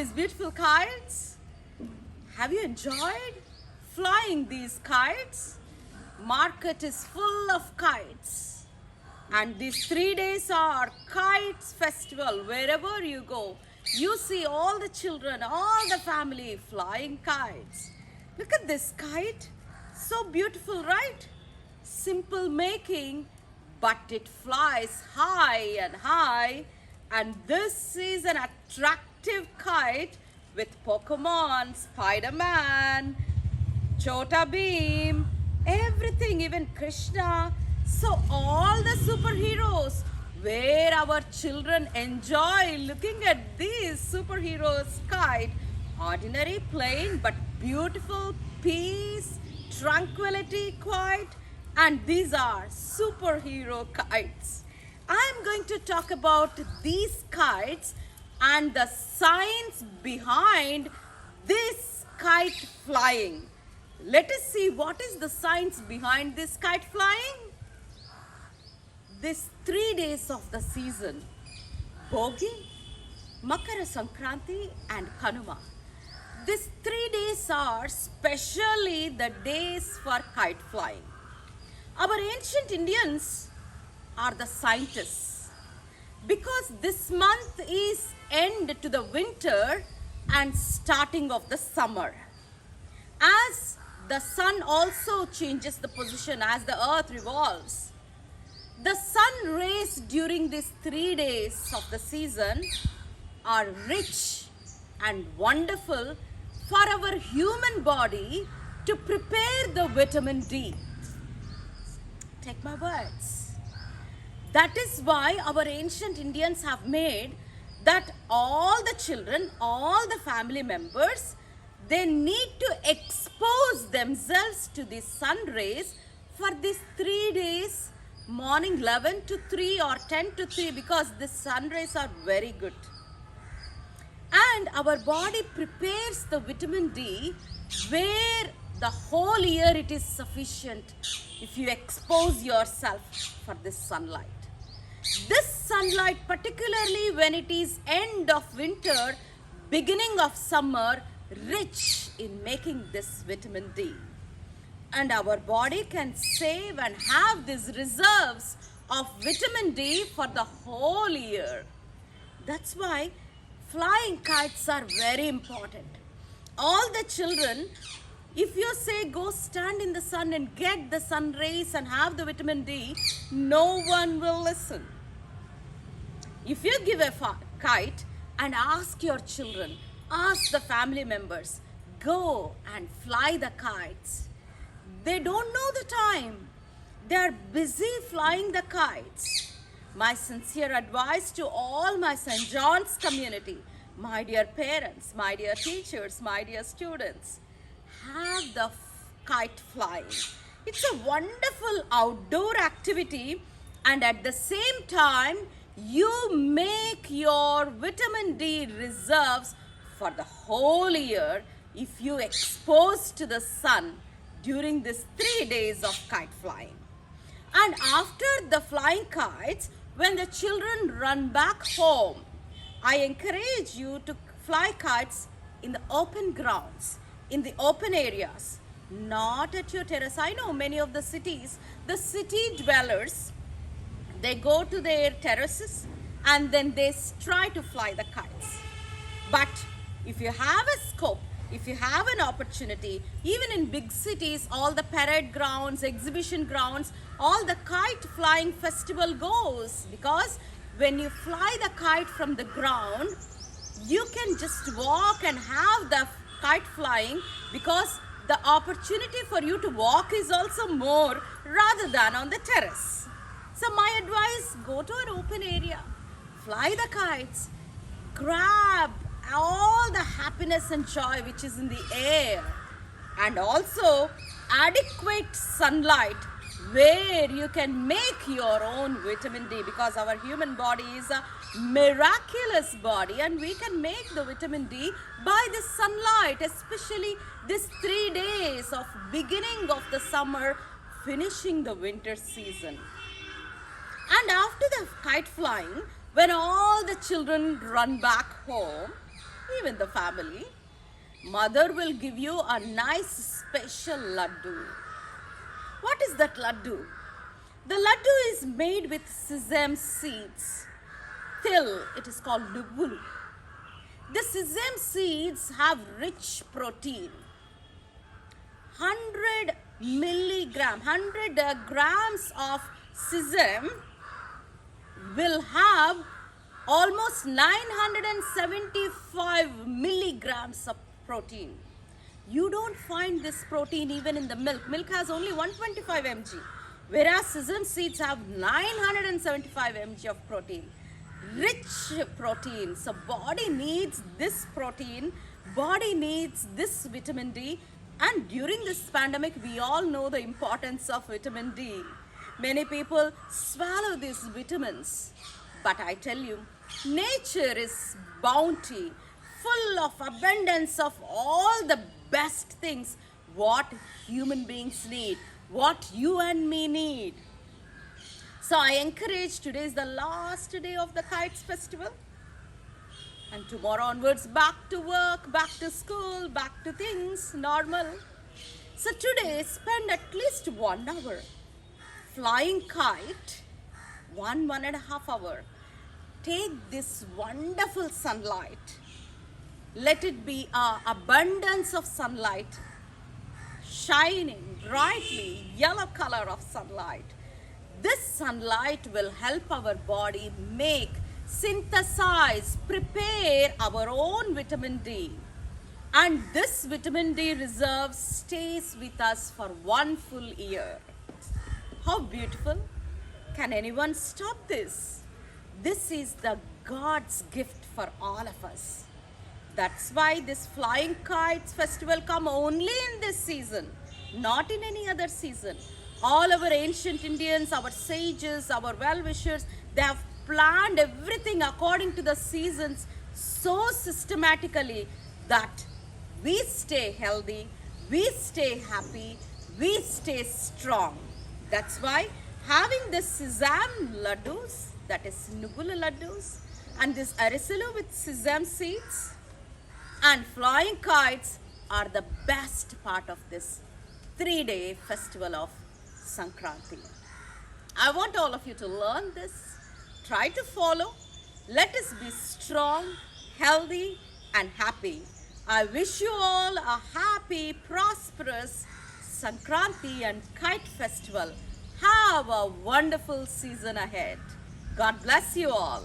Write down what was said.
these beautiful kites? Have you enjoyed flying these kites? Market is full of kites. And these 3 days are kites festival. Wherever you go, you see all the children, all the family flying kites. Look at this kite. So beautiful, right? Simple making, but it flies high and high. And this is an attractive kite with Pokemon, Spider-Man, Chota Beam, everything, even Krishna. So all the superheroes, where our children enjoy looking at these superheroes kite. Ordinary, plain, but beautiful, peace, tranquility kite. And these are superhero kites. I'm going to talk about these kites and the science behind this kite flying. Let us see what is the science behind this kite flying. These 3 days of the season, Bogi, Makara Sankranti and Kanuma. These 3 days are specially the days for kite flying. Our ancient Indians are the scientists because this month is end to the winter and starting of the summer. As the sun also changes the position as the earth revolves, the sun rays during these 3 days of the season are rich and wonderful for our human body to prepare the vitamin D. Take my words. That is why our ancient Indians have made that all the children, all the family members, they need to expose themselves to the sun rays for these 3 days, morning 11 to 3 or 10 to 3, because the sun rays are very good. And our body prepares the vitamin D where the whole year it is sufficient if you expose yourself for this sunlight. This sunlight, particularly when it is end of winter, beginning of summer, rich in making this vitamin D. And our body can save and have these reserves of vitamin D for the whole year. That's why flying kites are very important. All the children, if you say go stand in the sun and get the sun rays and have the vitamin D, no one will listen. If you give a kite and ask your children, ask the family members, go and fly the kites. They don't know the time. They are busy flying the kites. My sincere advice to all my St. John's community, my dear parents, my dear teachers, my dear students, have the kite flying. It's a wonderful outdoor activity, and at the same time, you make your vitamin D reserves for the whole year if you expose to the sun during these 3 days of kite flying. And after the flying kites, when the children run back home, I encourage you to fly kites in the open grounds, in the open areas, not at your terrace. I know many of the cities, the city dwellers, they go to their terraces and then they try to fly the kites. But if you have a scope, if you have an opportunity, even in big cities, all the parade grounds, exhibition grounds, all the kite flying festival goes, because when you fly the kite from the ground, you can just walk and have the kite flying, because the opportunity for you to walk is also more rather than on the terrace. So my advice, go to an open area, fly the kites, grab all the happiness and joy which is in the air, and also adequate sunlight where you can make your own vitamin D, because our human body is a miraculous body and we can make the vitamin D by the sunlight, especially these 3 days of beginning of the summer, finishing the winter season. And after the kite flying, when all the children run back home, even the family, mother will give you a nice special laddu. What is that laddu? The laddu is made with sesame seeds. Till, it is called nubulu. The sesame seeds have rich protein. 100 grams of sesame will have almost 975 milligrams of protein. You don't find this protein even in the milk. Milk has only 125 mg, whereas sesame seeds have 975 mg of protein. Rich protein. So body needs this protein, body needs this vitamin D, and during this pandemic we all know the importance of vitamin D. Many people swallow these vitamins, but I tell you, nature is bounty, full of abundance of all the best things what human beings need, what you and me need. So I encourage, today is the last day of the Kites festival, and tomorrow onwards back to work, back to school, back to things normal. So today spend at least 1 hour flying kite, 1.5 hour. Take this wonderful sunlight. Let it be an abundance of sunlight, shining brightly, yellow color of sunlight. This sunlight will help our body make, synthesize, prepare our own vitamin D. And this vitamin D reserve stays with us for 1 full year. How beautiful! Can anyone stop this? This is the God's gift for all of us. That's why this flying kites festival come only in this season, not in any other season. All our ancient Indians, our sages, our well-wishers, they have planned everything according to the seasons so systematically that we stay healthy, we stay happy, we stay strong. That's why having this sesame laddus, that is nubula laddus, and this arisalu with sesame seeds and flying kites are the best part of this 3-day festival of Sankranti. I want all of you to learn this, try to follow. Let us be strong, healthy, and happy. I wish you all a happy, prosperous Sankranti and Kite Festival. Have a wonderful season ahead. God bless you all.